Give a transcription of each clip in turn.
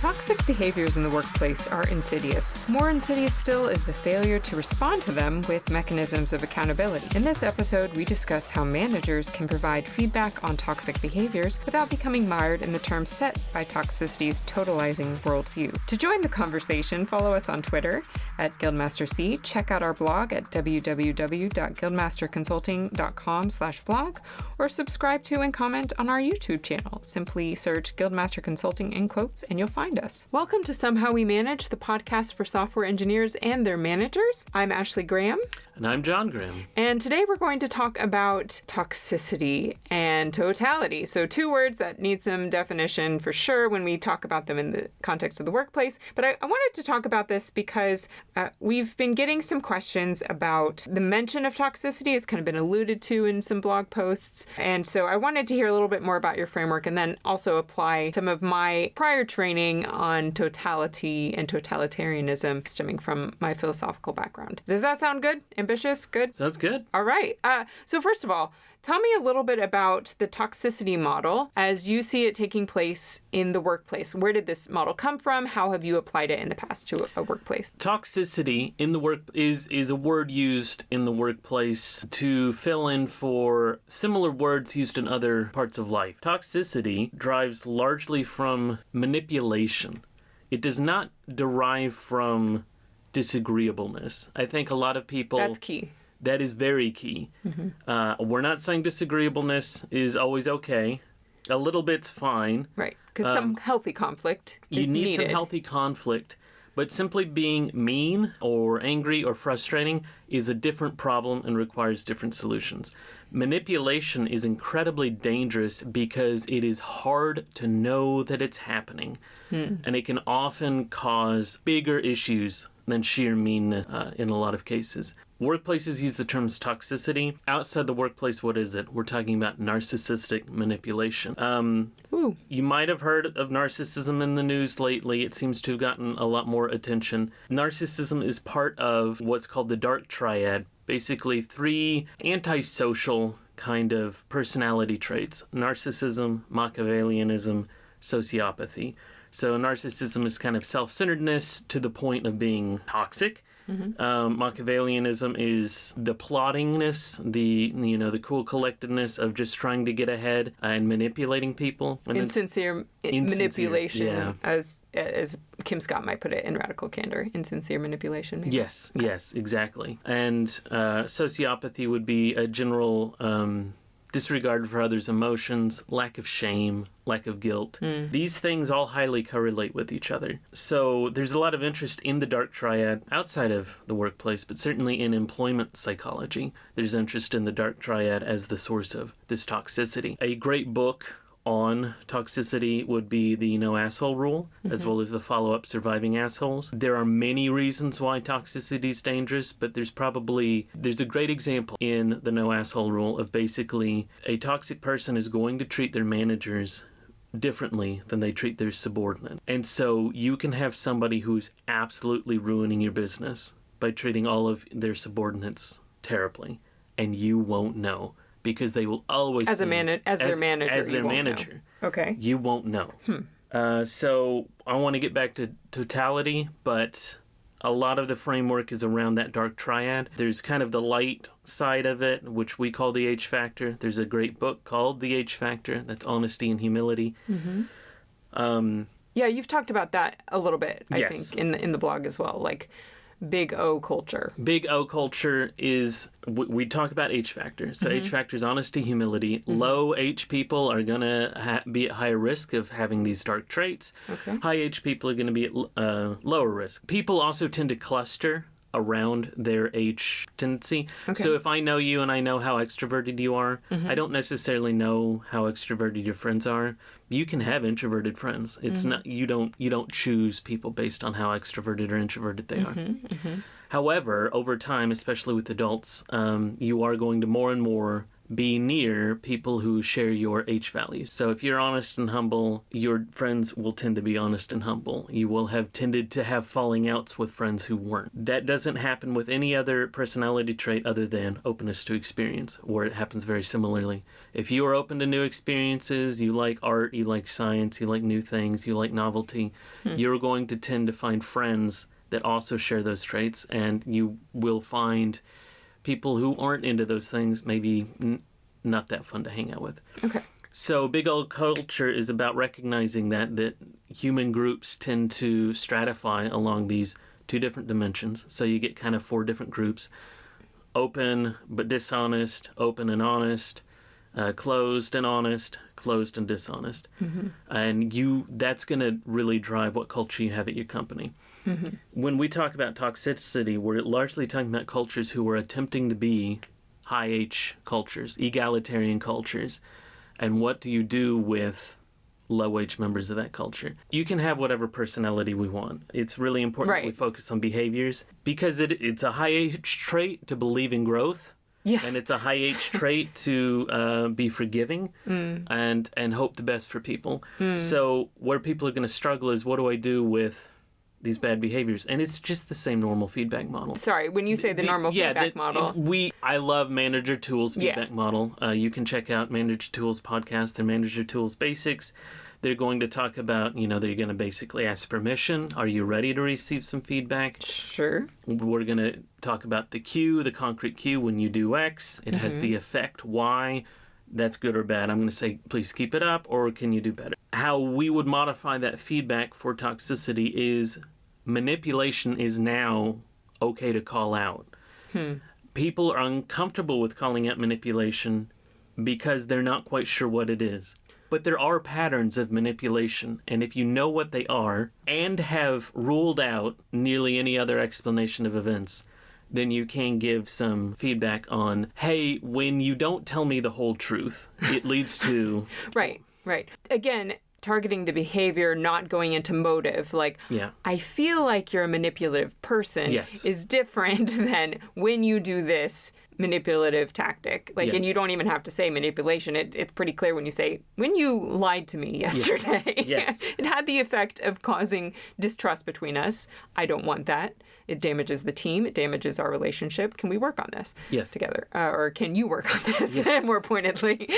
Toxic behaviors in the workplace are insidious. More insidious still is the failure to respond to them with mechanisms of accountability. In this episode, we discuss how managers can provide feedback on toxic behaviors without becoming mired in the terms set by toxicity's totalizing worldview. To join the conversation, follow us on Twitter at GuildmasterC, check out our blog at www.guildmasterconsulting.com/blog, or subscribe to and comment on our YouTube channel. Simply search Guildmaster Consulting in quotes and you'll find us. Welcome to Somehow We Manage, the podcast for software engineers and their managers. I'm Ashley Graham. And I'm John Graham. And today we're going to talk about toxicity and totality. So two words that need some definition for sure when we talk about them in the context of the workplace. But I wanted to talk about this because we've been getting some questions about the mention of toxicity. It's kind of been alluded to in some blog posts. And so I wanted to hear a little bit more about your framework and then also apply some of my prior training on totality and totalitarianism stemming from my philosophical background. Does that sound good? Ambitious? Good? Sounds good. All right. So first of all, tell me a little bit about the toxicity model as you see it taking place in the workplace. Where did this model come from? How have you applied it in the past to a workplace? Toxicity in the work is a word used in the workplace to fill in for similar words used in other parts of life. Toxicity drives largely from manipulation. It does not derive from disagreeableness. I think a lot of people... That's key. That is very key. Mm-hmm. We're not saying disagreeableness is always okay. A little bit's fine. Right, because some healthy conflict is needed. You need some healthy conflict. But simply being mean or angry or frustrating is a different problem and requires different solutions. Manipulation is incredibly dangerous because it is hard to know that it's happening. And it can often cause bigger issues than sheer meanness in a lot of cases. Workplaces use the terms toxicity. Outside the workplace, what is it? We're talking about narcissistic manipulation. You might have heard of narcissism in the news lately. It seems to have gotten a lot more attention. Narcissism is part of what's called the dark triad. Basically, three antisocial kind of personality traits: narcissism, Machiavellianism, sociopathy. So narcissism is kind of self-centeredness to the point of being toxic. Mm-hmm. Machiavellianism is the plottingness, the cool collectedness of just trying to get ahead and manipulating people. And insincere manipulation, yeah. as Kim Scott might put it in Radical Candor, insincere manipulation. Maybe? Yes, exactly. And sociopathy would be a general disregard for others' emotions, lack of shame, lack of guilt. These things all highly correlate with each other. So there's a lot of interest in the dark triad outside of the workplace, but certainly in employment psychology, there's interest in the dark triad as the source of this toxicity. A great book on toxicity would be the No Asshole Rule, as well as the follow-up Surviving Assholes. There are many reasons why toxicity is dangerous, but there's a great example in the No Asshole Rule of basically a toxic person is going to treat their managers differently than they treat their subordinate. And so you can have somebody who's absolutely ruining your business by treating all of their subordinates terribly, and you won't know. Because they will always as their manager. Know. Okay. You won't know. So I want to get back to totality, but a lot of the framework is around that dark triad. There's kind of the light side of it, which we call the H factor. There's a great book called The H Factor. That's honesty and humility. Yeah, you've talked about that a little bit, I think, in the blog as well. Like Big O culture. Big O culture is, we talk about H factor. So H factor is honesty, humility. Low H people are going to be at higher risk of having these dark traits. Okay. High H people are going to be at lower risk. People also tend to cluster around their H tendency. Okay. So if I know you and I know how extroverted you are, I don't necessarily know how extroverted your friends are. You can have introverted friends. It's not you don't choose people based on how extroverted or introverted they are. However, over time, especially with adults, you are going to more and more be near people who share your H values. So if you're honest and humble, your friends will tend to be honest and humble. You will have tended to have falling outs with friends who weren't. That doesn't happen with any other personality trait other than openness to experience, where it happens very similarly. If you are open to new experiences, you like art, you like science, you like new things, you like novelty, you're going to tend to find friends that also share those traits, and you will find people who aren't into those things maybe not that fun to hang out with. Okay. So big old culture is about recognizing that human groups tend to stratify along these two different dimensions. So you get kind of 4 different groups: open but dishonest, open and honest, closed and honest, closed and dishonest. And that's going to really drive what culture you have at your company. When we talk about toxicity, we're largely talking about cultures who are attempting to be high H cultures, egalitarian cultures. And what do you do with low H members of that culture? You can have whatever personality we want. It's really important that we focus on behaviors, because it's a high H trait to believe in growth. Yeah. And it's a high H trait to be forgiving and hope the best for people. So where people are going to struggle is, what do I do with these bad behaviors? And it's just the same normal feedback model. Sorry, when you say the normal feedback model. I love Manager Tools feedback model. You can check out Manager Tools podcast, their Manager Tools Basics. They're going to talk about, they're going to basically ask permission. Are you ready to receive some feedback? Sure. We're going to talk about the cue, the concrete cue. When you do X, it has the effect Y. That's good or bad. I'm going to say, please keep it up, or can you do better? How we would modify that feedback for toxicity is manipulation is now okay to call out. People are uncomfortable with calling out manipulation because they're not quite sure what it is. But there are patterns of manipulation, and if you know what they are and have ruled out nearly any other explanation of events, then you can give some feedback on, hey, when you don't tell me the whole truth, it leads to... Right. Again, targeting the behavior, not going into motive. Like, I feel like you're a manipulative person is different than when you do this manipulative tactic. Like, and you don't even have to say manipulation. It's pretty clear when you say, when you lied to me yesterday, it had the effect of causing distrust between us. I don't want that. It damages the team. It damages our relationship. Can we work on this together? Or can you work on this more pointedly?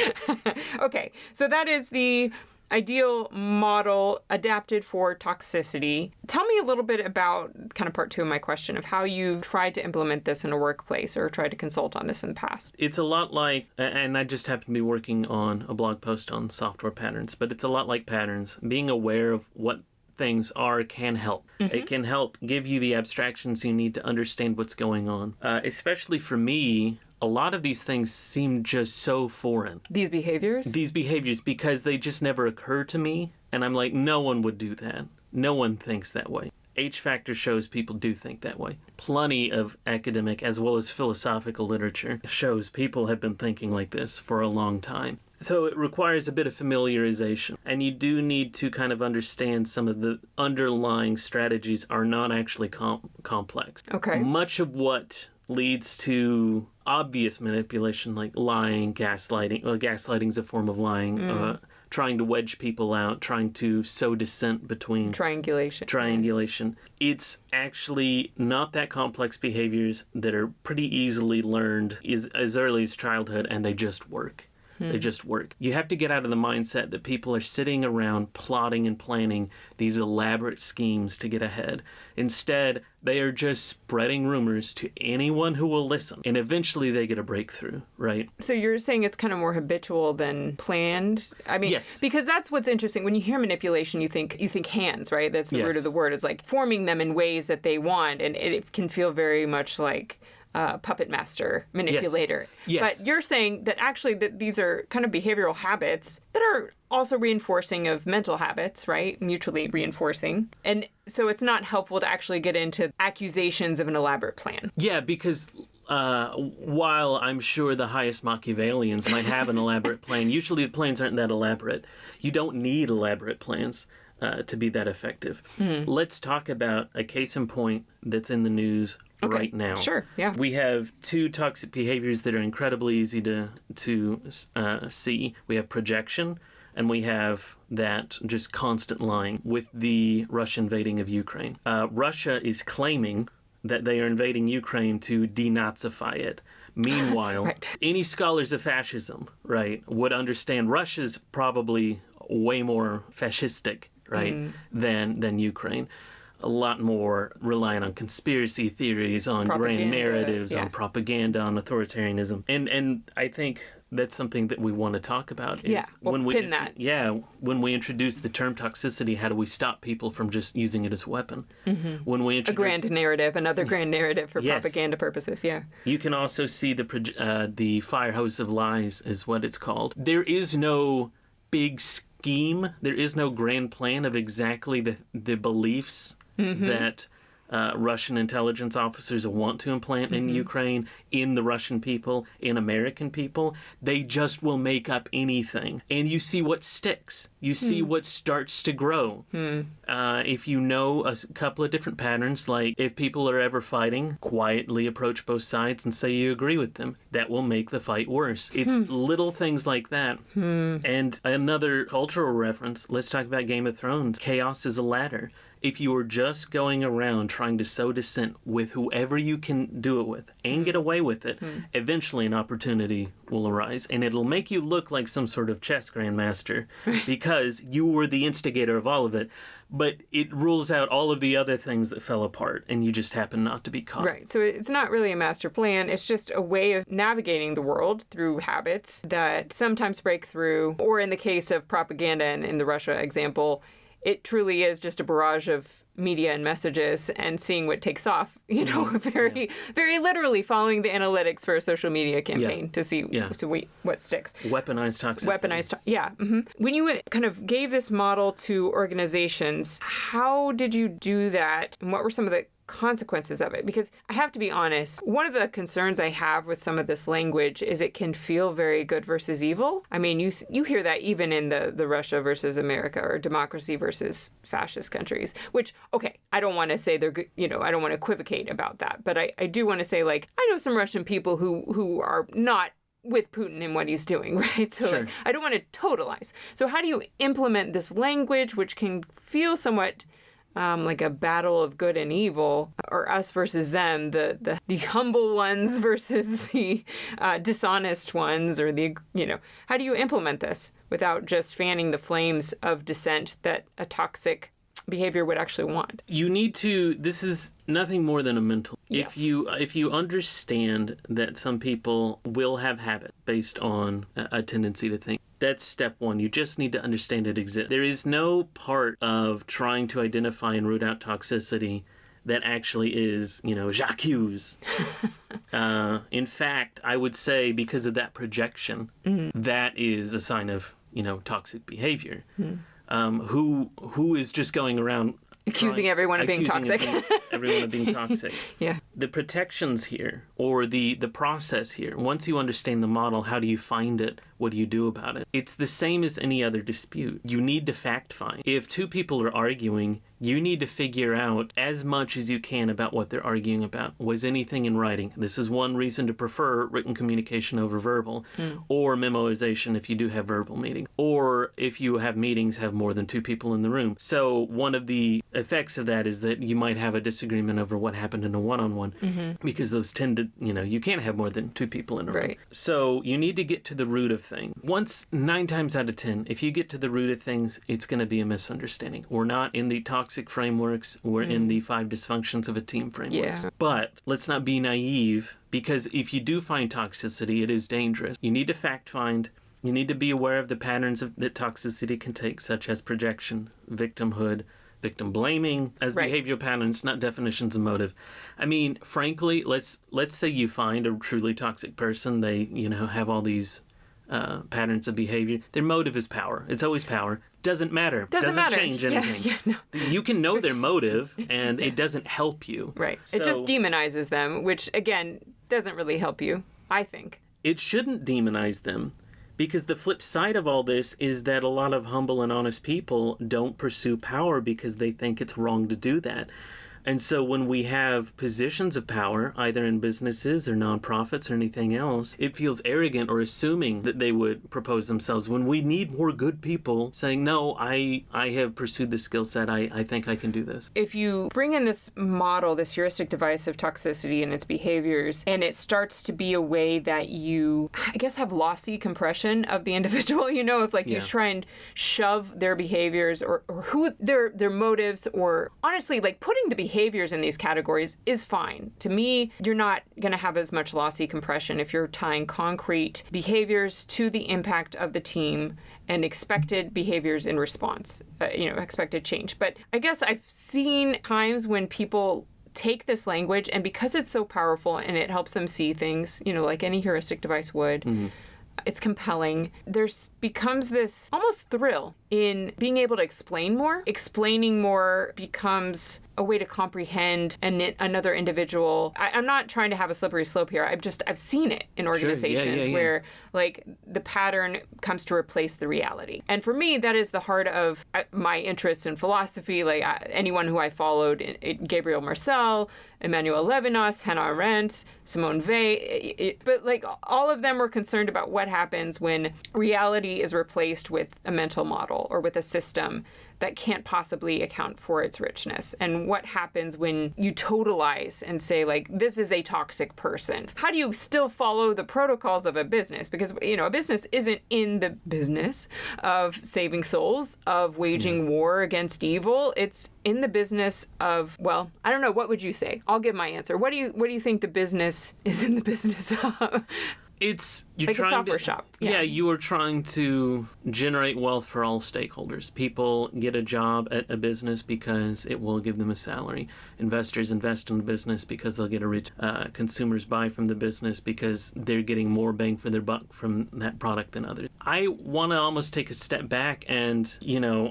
Okay, so that is the ideal model adapted for toxicity. Tell me a little bit about kind of part 2 of my question of how you've tried to implement this in a workplace or tried to consult on this in the past. It's a lot like, and I just happen to be working on a blog post on software patterns, but it's a lot like patterns. Being aware of what things are can help. It can help give you the abstractions you need to understand what's going on. Especially for me, a lot of these things seem just so foreign. These behaviors, because they just never occur to me. And I'm like, no one would do that. No one thinks that way. H Factor shows people do think that way. Plenty of academic as well as philosophical literature shows people have been thinking like this for a long time. So it requires a bit of familiarization. And you do need to kind of understand some of the underlying strategies are not actually complex. Okay. Much of what leads to obvious manipulation, like lying, gaslighting. Gaslighting is a form of lying. Trying to wedge people out, trying to sow dissent between... Triangulation. It's actually not that complex behaviors that are pretty easily learned as early as childhood, and they just work. They just work. You have to get out of the mindset that people are sitting around plotting and planning these elaborate schemes to get ahead. Instead, they are just spreading rumors to anyone who will listen. And eventually they get a breakthrough, right? So you're saying it's kind of more habitual than planned? I mean, because that's what's interesting. When you hear manipulation, you think hands, right? That's the root of the word. It's like forming them in ways that they want. And it can feel very much like... puppet master, manipulator. But you're saying that actually that these are kind of behavioral habits that are also reinforcing of mental habits, right? Mutually reinforcing. And so it's not helpful to actually get into accusations of an elaborate plan. Yeah, because while I'm sure the highest Machiavellians might have an elaborate plan, usually the plans aren't that elaborate. You don't need elaborate plans. to be that effective. Let's talk about a case in point that's in the news right now. Sure, yeah. We have two toxic behaviors that are incredibly easy to see. We have projection, and we have that just constant lying with the Russia invading of Ukraine. Russia is claiming that they are invading Ukraine to denazify it. Meanwhile, Right. any scholars of fascism, right, would understand Russia's probably way more fascistic, right, than Ukraine. A lot more reliant on conspiracy theories, on grand Propaganda, narratives, yeah. on propaganda, on authoritarianism. And I think that's something that we want to talk about. Is Yeah, we'll when we pin that. Yeah, when we introduce the term toxicity, how do we stop people from just using it as a weapon? When we A introduce grand narrative, another grand narrative for Yes. propaganda purposes, yeah. You can also see the fire hose of lies is what it's called. There is no big scheme. There is no grand plan of exactly the beliefs that Russian intelligence officers want to implant in Ukraine, in the Russian people, in American people. They just will make up anything. And you see what sticks. You see what starts to grow. If you know a couple of different patterns, like if people are ever fighting, quietly approach both sides and say you agree with them. That will make the fight worse. It's little things like that. And another cultural reference, let's talk about Game of Thrones. Chaos is a ladder. If you are just going around trying to sow dissent with whoever you can do it with and get away with it, eventually an opportunity will arise, and it'll make you look like some sort of chess grandmaster because you were the instigator of all of it, but it rules out all of the other things that fell apart, and you just happen not to be caught. Right. So it's not really a master plan. It's just a way of navigating the world through habits that sometimes break through, or in the case of propaganda and in the Russia example, it truly is just a barrage of media and messages and seeing what takes off, very literally following the analytics for a social media campaign to see what sticks. Weaponized toxicity. When you kind of gave this model to organizations, how did you do that? And what were some of the consequences of it? Because I have to be honest, one of the concerns I have with some of this language is it can feel very good versus evil. I mean, you hear that even in the Russia versus America or democracy versus fascist countries, which, okay, I don't want to say they're good, I don't want to equivocate about that, but I do want to say, like, I know some Russian people who are not with Putin and what he's doing, right? So Sure. like, I don't want to totalize. So how do you implement this language, which can feel somewhat like a battle of good and evil, or us versus them, the humble ones versus the dishonest ones, or how do you implement this without just fanning the flames of dissent that a toxic behavior would actually want? You need to, this is nothing more than a mental. Yes. If you understand that some people will have habit based on a tendency to think, that's step one. You just need to understand it exists. There is no part of trying to identify and root out toxicity that actually is, j'accuse. In fact, I would say because of that projection, that is a sign of, toxic behavior. Who is just going around Accusing everyone of being toxic. Everyone of being toxic. Yeah. The protections here, or the process here, once you understand the model, how do you find it? What do you do about it? It's the same as any other dispute. You need to fact find. If two people are arguing, you need to figure out as much as you can about what they're arguing about. Was anything in writing? This is one reason to prefer written communication over verbal, or memoization if you do have verbal meetings, or if you have meetings, have more than two people in the room. So one of the effects of that is that you might have a disagreement over what happened in a one-on-one, because those tend to, you can't have more than two people in a room. Right. So you need to get to the root of things. Once, 9 times out of 10, if you get to the root of things, it's going to be a misunderstanding. We're not in the toxic frameworks, we're in the 5 dysfunctions of a team frameworks. Yeah. But let's not be naive, because if you do find toxicity, it is dangerous. You need to fact find. You need to be aware of the patterns that toxicity can take, such as projection, victimhood, victim blaming as behavioral patterns, not definitions of motive. I mean, frankly, let's say you find a truly toxic person. They, have all these patterns of behavior. Their motive is power. It's always power. Doesn't matter. Doesn't matter. change anything. Yeah, no. You can know their motive, and it doesn't help you. Right. So, it just demonizes them, which, again, doesn't really help you, I think. it shouldn't demonize them, Because the flip side of all this is that a lot of humble and honest people don't pursue power because they think it's wrong to do that. And so when we have positions of power, either in businesses or nonprofits or anything else, it feels arrogant or assuming that they would propose themselves when we need more good people saying, no, I have pursued this skill set. I think I can do this. If you bring in this model, this heuristic device of toxicity and its behaviors, and it starts to be a way that you, I guess, have lossy compression of the individual, if like you try and shove their behaviors or who their motives, or honestly, like putting the behaviors in these categories is fine. To me, you're not going to have as much lossy compression if you're tying concrete behaviors to the impact of the team and expected behaviors in response, expected change. But I guess I've seen times when people take this language, and because it's so powerful and it helps them see things, like any heuristic device would, it's compelling. There's becomes this almost thrill in being able to explain more. Explaining more becomes a way to comprehend another individual. I'm not trying to have a slippery slope here. I've seen it in organizations where like the pattern comes to replace the reality. And for me, that is the heart of my interest in philosophy. Like anyone who I followed, Gabriel Marcel, Emmanuel Levinas, Hannah Arendt, Simone Weil, but like all of them were concerned about what happens when reality is replaced with a mental model or with a system that can't possibly account for its richness. And what happens when you totalize and say, like, this is a toxic person? How do you still follow the protocols of a business? Because, a business isn't in the business of saving souls, of waging war against evil. It's in the business of, well, I don't know, what would you say? I'll give my answer. What do you think the business is in the business of? It's you're like trying a software to, shop. Yeah, you are trying to generate wealth for all stakeholders. People get a job at a business because it will give them a salary. Investors invest in the business because they'll get a return. Consumers buy from the business because they're getting more bang for their buck from that product than others. I want to almost take a step back and,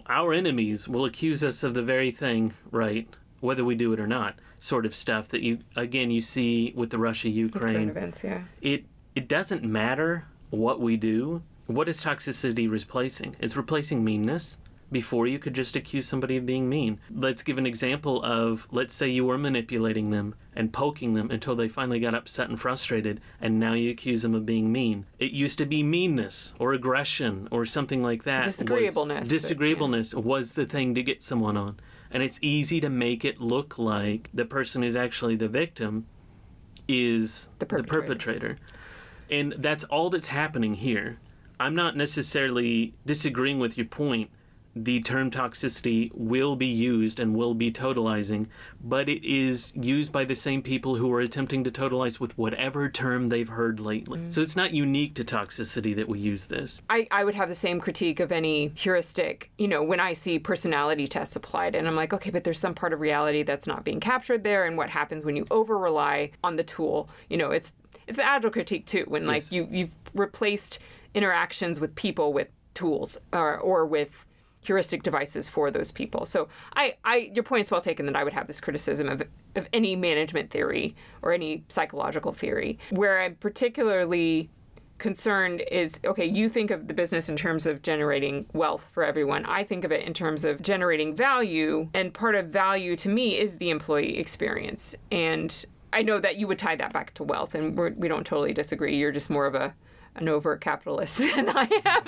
our enemies will accuse us of the very thing, right? Whether we do it or not, sort of stuff that you see with the Russia-Ukraine events, yeah. It doesn't matter what we do. What is toxicity replacing? It's replacing meanness. Before, you could just accuse somebody of being mean. Let's give an example of, let's say you were manipulating them and poking them until they finally got upset and frustrated, and now you accuse them of being mean. It used to be meanness or aggression or something like that. Disagreeableness. Was the thing to get someone on. And it's easy to make it look like the person who's actually the victim is the perpetrator. And that's all that's happening here. I'm not necessarily disagreeing with your point. The term toxicity will be used and will be totalizing, but it is used by the same people who are attempting to totalize with whatever term they've heard lately. So it's not unique to toxicity that we use this. I would have the same critique of any heuristic, when I see personality tests applied, and I'm like, okay, but there's some part of reality that's not being captured there, and what happens when you over-rely on the tool. It's the agile critique too, when like you've replaced interactions with people with tools or with heuristic devices for those people. So your point's well taken that I would have this criticism of any management theory or any psychological theory. Where I'm particularly concerned is, okay, you think of the business in terms of generating wealth for everyone. I think of it in terms of generating value, and part of value to me is the employee experience. And I know that you would tie that back to wealth, and we don't totally disagree. You're just more of an overt capitalist than I am.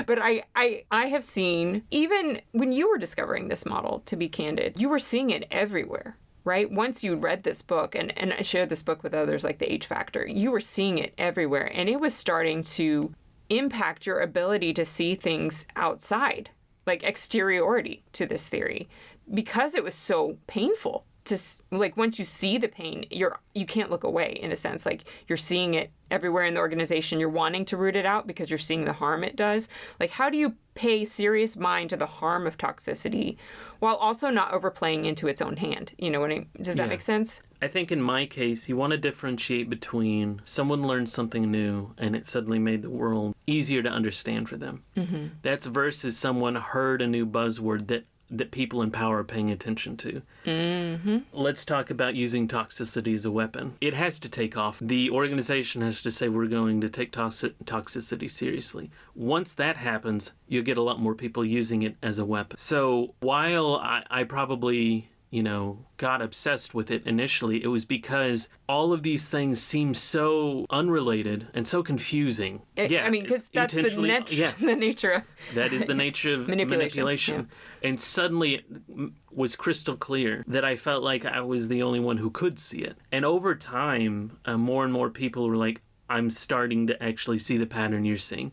but I have seen, even when you were discovering this model, to be candid, you were seeing it everywhere, right? Once you read this book, and I shared this book with others like the H Factor, you were seeing it everywhere, and it was starting to impact your ability to see things outside, like exteriority to this theory, because it was so painful. Like once you see the pain, you can't look away, in a sense. Like you're seeing it everywhere in the organization. You're wanting to root it out because you're seeing the harm it does. Like, how do you pay serious mind to the harm of toxicity while also not overplaying into its own hand? Does that make sense? I think in my case, you want to differentiate between someone learned something new and it suddenly made the world easier to understand for them. Mm-hmm. That's versus someone heard a new buzzword that that people in power are paying attention to. Mm-hmm. Let's talk about using toxicity as a weapon. It has to take off. The organization has to say we're going to take toxicity seriously. Once that happens, you'll get a lot more people using it as a weapon. So while I probably got obsessed with it initially, it was because all of these things seem so unrelated and so confusing. Because that's the nature of that is the nature of manipulation. Yeah. And suddenly it was crystal clear that I felt like I was the only one who could see it. And over time, more and more people were like, I'm starting to actually see the pattern you're seeing.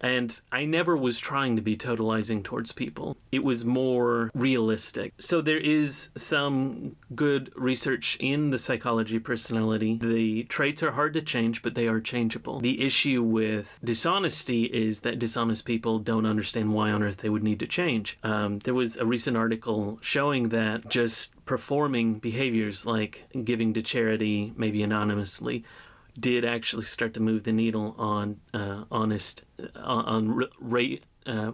And I never was trying to be totalizing towards people. It was more realistic. So there is some good research in the psychology of personality. The traits are hard to change, but they are changeable. The issue with dishonesty is that dishonest people don't understand why on earth they would need to change. There was a recent article showing that just performing behaviors like giving to charity, maybe anonymously, did actually start to move the needle on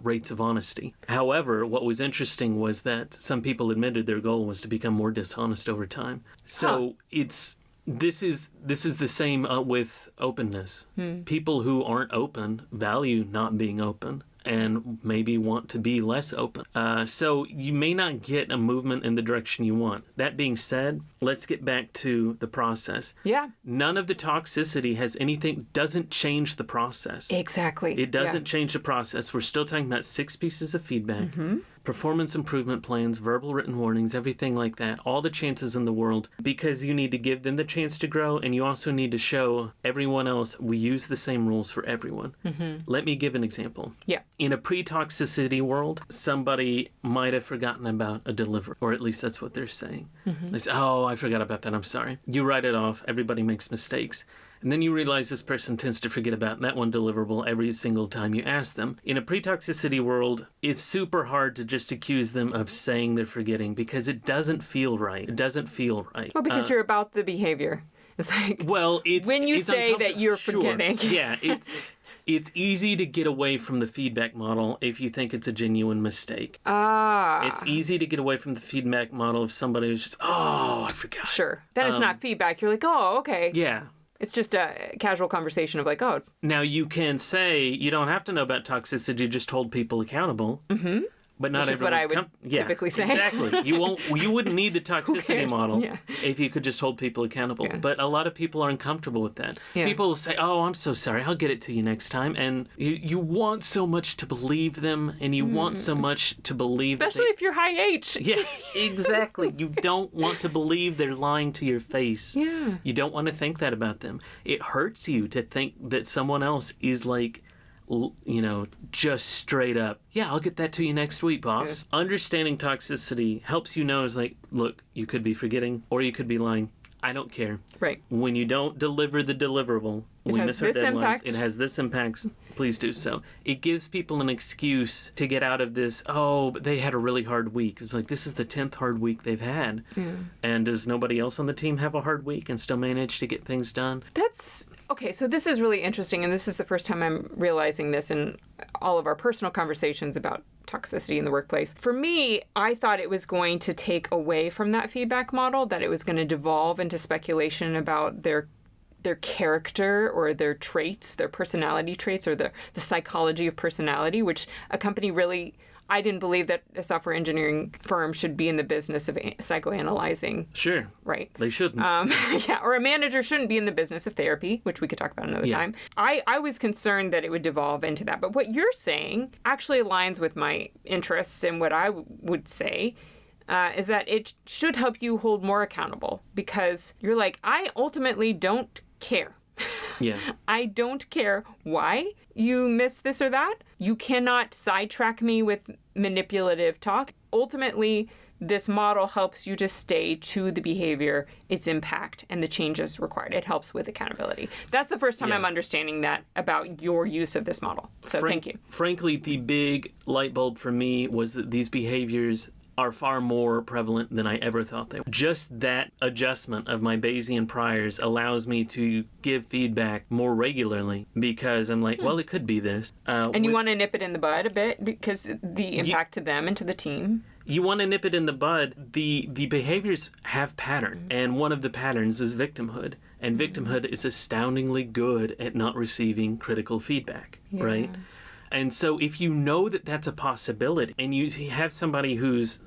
rates of honesty. However, what was interesting was that some people admitted their goal was to become more dishonest over time. So this is the same with openness. People who aren't open value not being open and maybe want to be less open. So you may not get a movement in the direction you want. That being said, let's get back to the process. Yeah. None of the toxicity doesn't change the process. Exactly. It doesn't change the process. We're still talking about 6 pieces of feedback. Performance improvement plans, verbal written warnings, everything like that, all the chances in the world, because you need to give them the chance to grow, and you also need to show everyone else we use the same rules for everyone. Let me give an example. Yeah. In a pre-toxicity world, somebody might have forgotten about a delivery, or at least that's what they're saying. They say, oh, I forgot about that, I'm sorry. You write it off, everybody makes mistakes. And then you realize this person tends to forget about that one deliverable every single time you ask them. In a pre-toxicity world, it's super hard to just accuse them of saying they're forgetting because it doesn't feel right. It doesn't feel right. Well, because you're about the behavior. It's like, when you say that you're forgetting. Sure. Yeah, it's easy to get away from the feedback model if you think it's a genuine mistake. It's easy to get away from the feedback model if somebody who's just, oh, I forgot. Sure. Then it's not feedback. You're like, oh, okay. Yeah. It's just a casual conversation of like, oh. Now, you can say you don't have to know about toxicity, just hold people accountable. But not Which is what I would typically say. Exactly. You wouldn't need the toxicity model if you could just hold people accountable. Yeah. But a lot of people are uncomfortable with that. Yeah. People will say, oh, I'm so sorry, I'll get it to you next time. And you want so much to believe them, and you want so much to believe especially if you're high H. Yeah, exactly. You don't want to believe they're lying to your face. Yeah. You don't want to think that about them. It hurts you to think that someone else is like, just straight up, yeah, I'll get that to you next week, boss. Yeah. Understanding toxicity helps you know, is like, look, you could be forgetting or you could be lying. I don't care. Right. When you don't deliver the deliverable, we miss our deadlines, it has this impact, please do so. It gives people an excuse to get out of this, oh, but they had a really hard week. It's like, this is the 10th hard week they've had. Yeah. And does nobody else on the team have a hard week and still manage to get things done? Okay, so this is really interesting, and this is the first time I'm realizing this in all of our personal conversations about toxicity in the workplace. For me, I thought it was going to take away from that feedback model, that it was going to devolve into speculation about their character or their traits, their personality traits, or the psychology of personality, which a company really... I didn't believe that a software engineering firm should be in the business of psychoanalyzing. Sure. Right. They shouldn't. Or a manager shouldn't be in the business of therapy, which we could talk about another time. I was concerned that it would devolve into that. But what you're saying actually aligns with my interests, and what I would say is that it should help you hold more accountable, because you're like, I ultimately don't care. Yeah. I don't care why you miss this or that. You cannot sidetrack me with manipulative talk. Ultimately, this model helps you to stay to the behavior, its impact, and the changes required. It helps with accountability. That's the first time I'm understanding that about your use of this model. So thank you. Frankly, the big light bulb for me was that these behaviors are far more prevalent than I ever thought they were. Just that adjustment of my Bayesian priors allows me to give feedback more regularly, because I'm like, well, it could be this. And you want to nip it in the bud a bit, because the impact to them and to the team. You want to nip it in the bud. The behaviors have pattern, and one of the patterns is victimhood. And victimhood is astoundingly good at not receiving critical feedback, right? And so if you know that that's a possibility, and you have somebody who's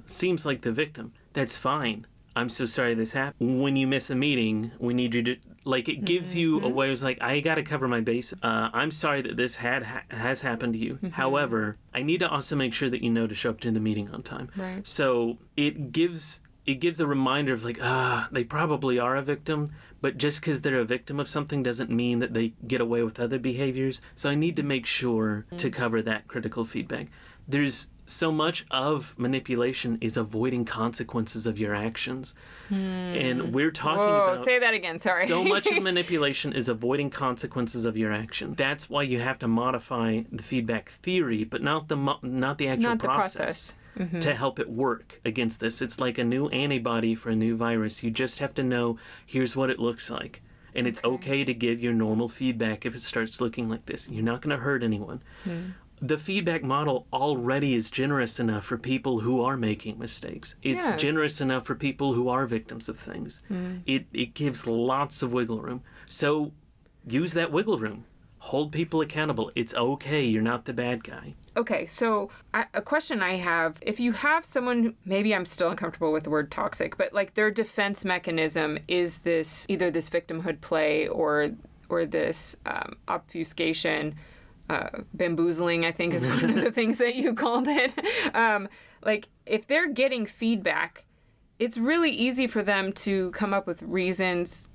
seems like the victim, that's fine. I'm so sorry this happened. When you miss a meeting, we need you to, like, it gives you a way. It's like, I got to cover my base. I'm sorry that this has happened to you. However, I need to also make sure that you know to show up to the meeting on time. Right. So it gives a reminder of like, they probably are a victim, but just because they're a victim of something doesn't mean that they get away with other behaviors. So I need to make sure to cover that critical feedback. There's so much of manipulation is avoiding consequences of your actions. And we're talking about... Say that again, sorry. So much of manipulation is avoiding consequences of your action. That's why you have to modify the feedback theory, but not the actual process. To help it work against this. It's like a new antibody for a new virus. You just have to know, here's what it looks like. And it's okay to give your normal feedback if it starts looking like this. You're not going to hurt anyone. The feedback model already is generous enough for people who are making mistakes. It's generous enough for people who are victims of things. It gives lots of wiggle room. So use that wiggle room. Hold people accountable. It's okay. You're not the bad guy. Okay, so a question I have, if you have someone, maybe I'm still uncomfortable with the word toxic, but like their defense mechanism is this, either this victimhood play or this obfuscation, bamboozling, I think is one of the things that you called it. Like if they're getting feedback, it's really easy for them to come up with reasons,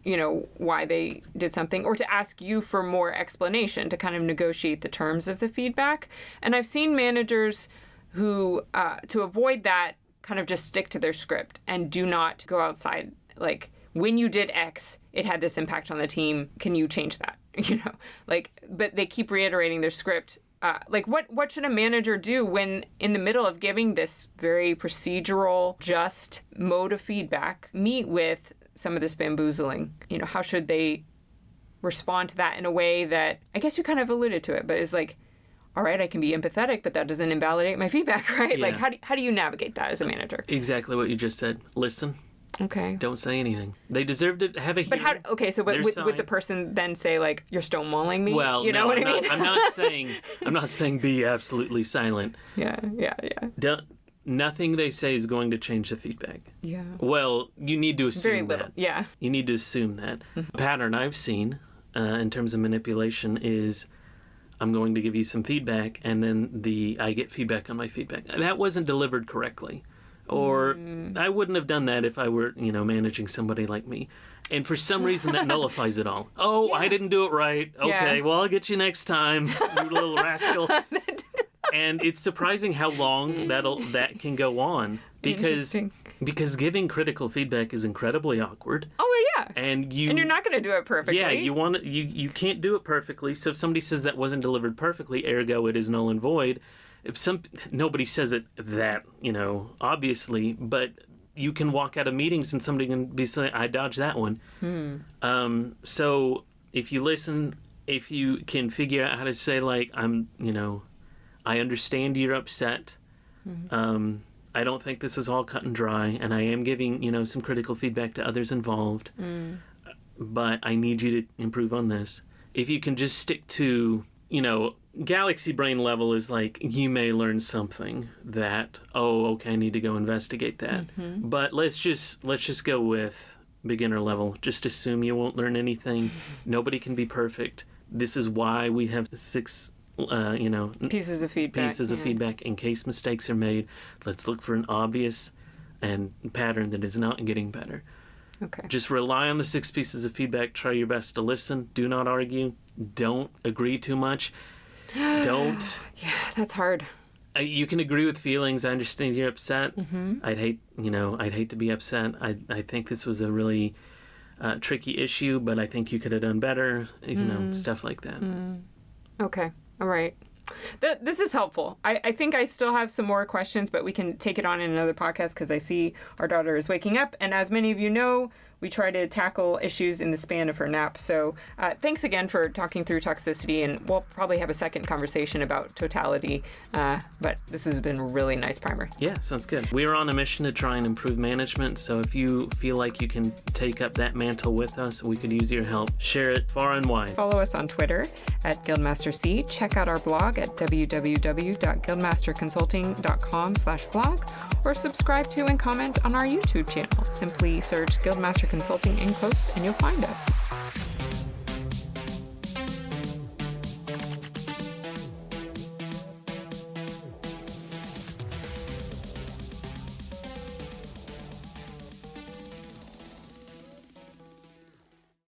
you know, why they did something, or to ask you for more explanation to kind of negotiate the terms of the feedback. And I've seen managers who, to avoid that, kind of just stick to their script and do not go outside. Like, when you did X, it had this impact on the team. Can you change that? You know, like, but they keep reiterating their script. Like, what should a manager do when in the middle of giving this very procedural, just mode of feedback, meet with some of this bamboozling? You know, how should they respond to that in a way that, I guess you kind of alluded to it, but is like, all right, I can be empathetic, but that doesn't invalidate my feedback, right? Yeah. Like, how do you navigate that as a manager? Exactly what you just said. Listen. Okay. Don't say anything. They deserve to have a hearing. But would the person then say, like, you're stonewalling me? Well, you know what I mean? I'm not saying be absolutely silent. Yeah. Nothing they say is going to change the feedback. Yeah. Well, you need to assume Very little. that. Yeah. You need to assume that. A pattern I've seen in terms of manipulation is I'm going to give you some feedback, and then I get feedback on my feedback. That wasn't delivered correctly. Or I wouldn't have done that if I were, managing somebody like me. And for some reason, that nullifies it all. Oh, yeah. I didn't do it right. Okay, well, I'll get you next time, you little rascal. And it's surprising how long that can go on, because giving critical feedback is incredibly awkward. Oh yeah. And you're not going to do it perfectly. Yeah, you can't do it perfectly. So if somebody says that wasn't delivered perfectly, ergo it is null and void. Nobody says it that, obviously, but you can walk out of meetings and somebody can be saying, I dodged that one. So if you listen, if you can figure out how to say, like, I understand you're upset. I don't think this is all cut and dry, and I am giving, some critical feedback to others involved, but I need you to improve on this. If you can just stick to, galaxy brain level is like, you may learn something that, okay, I need to go investigate that. But let's just go with beginner level. Just assume you won't learn anything. Nobody can be perfect. This is why we have 6 pieces of feedback in case mistakes are made. Let's look for an obvious and pattern that is not getting better. Okay. Just rely on the 6 pieces of feedback. Try your best to listen. Do not argue. Don't agree too much. Don't. Yeah, that's hard. You can agree with feelings. I understand you're upset. I'd hate to be upset. I think this was a really tricky issue, but I think you could have done better. Stuff like that. Okay. All right. This is helpful. I think I still have some more questions, but we can take it on in another podcast because I see our daughter is waking up. And as many of you know, we try to tackle issues in the span of her nap. So thanks again for talking through toxicity, and we'll probably have a second conversation about totality, but this has been a really nice primer. Yeah, sounds good. We're on a mission to try and improve management, so if you feel like you can take up that mantle with us, we could use your help. Share it far and wide. Follow us on Twitter at GuildmasterC. Check out our blog at www.guildmasterconsulting.com/blog, or subscribe to and comment on our YouTube channel. Simply search Guildmaster Consulting in quotes and you'll find us.